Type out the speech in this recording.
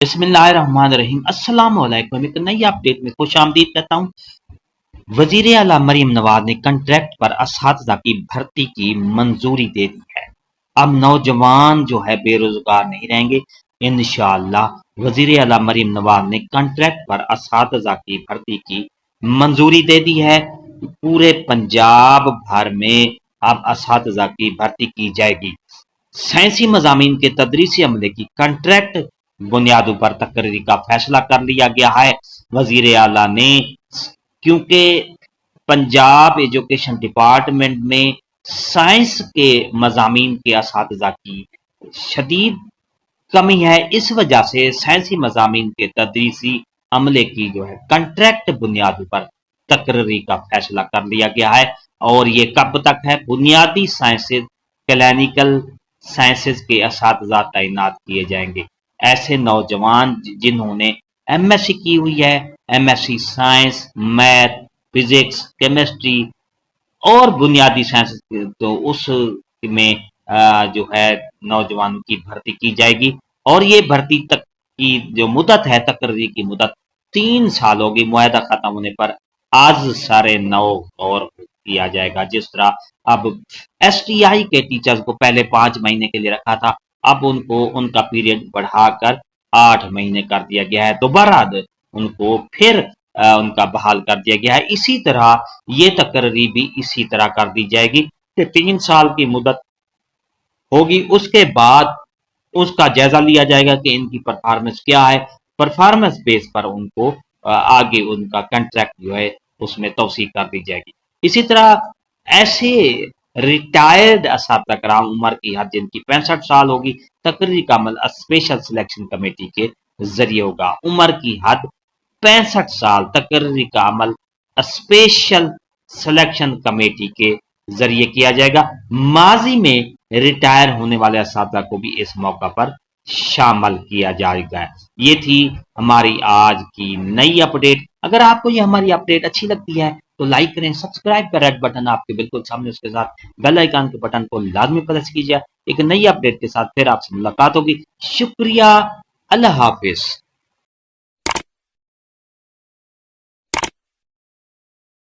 बिस्मिल्लाहिर्रहमानिर्रहीम। अस्सलाम वालेकुम। एक नई अपडेट में खुश आमदीद कहता हूँ। वजीर आला मरीम नवाज ने कंट्रैक्ट पर असातिज़ा की भर्ती की मंजूरी दे दी है। अब नौजवान जो है बेरोजगार नहीं रहेंगे इंशाअल्लाह। वजीर आला मरीम नवाज ने कंट्रैक्ट पर असातिज़ा की भर्ती की मंजूरी दे दी है। पूरे पंजाब भर में अब असातिज़ा की भर्ती की जाएगी। साइंसी मजामीन के तदरीसी अमले की कंट्रैक्ट बुनियादों पर तकर्री का फैसला कर लिया गया है। वजीर आला ने, क्योंकि पंजाब एजुकेशन डिपार्टमेंट में साइंस के मजामीन के असातिज़ा की शदीद कमी है, इस वजह से साइंसी मजामीन के तदरीसी अमले की जो है कंट्रैक्ट बुनियादों पर तकर्री का फैसला कर लिया गया है। और ये कब तक है? बुनियादी साइंसेज, क्लिनिकल साइंसेज के असातिज़ा तैनात किए जाएंगे। ऐसे नौजवान जिन्होंने एमएससी की हुई है, MSc science, math, physics, chemistry और बुनियादी साइंस, तो उस में जो है नौजवानों की भर्ती की जाएगी। और ये भर्ती तक की जो मुदत है, तकर्री की मुदत 3 साल होगी। मुआहदा खत्म होने पर आज सारे नौ और किया जाएगा। जिस तरह अब एसटीआई के टीचर्स को पहले 5 महीने के लिए रखा था, अब उनको उनका पीरियड बढ़ाकर 8 महीने कर दिया गया है। दोबारा उनको फिर उनका बहाल कर दिया गया है। इसी तरह ये तकर्री भी इसी तरह कर दी जाएगी कि 3 साल की मुदत होगी। उसके बाद उसका जायजा लिया जाएगा कि इनकी परफॉर्मेंस क्या है। परफॉर्मेंस बेस पर उनको आगे उनका कॉन्ट्रैक्ट जो है उसमें तौसीक कर दी जाएगी। इसी तरह ऐसे रिटायर्ड असातिज़ा कराम, उम्र की हद जिनकी 65 साल होगी, तकर्री का अमल स्पेशल सिलेक्शन कमेटी के जरिए होगा। उम्र की हद 65 साल, तकर्री का अमल स्पेशल सिलेक्शन कमेटी के जरिए किया जाएगा। माजी में रिटायर होने वाले असातिज़ा को भी इस मौका पर शामिल किया जाएगा। ये थी हमारी आज की नई अपडेट। अगर आपको ये हमारी अपडेट अच्छी लगती है तो लाइक करें, सब्सक्राइब का रेड बटन आपके बिल्कुल सामने, उसके साथ बेल आइकन के बटन को लाजमी प्रेस कीजिए। एक नई अपडेट के साथ फिर आपसे मुलाकात होगी। शुक्रिया, अल्लाह हाफिज।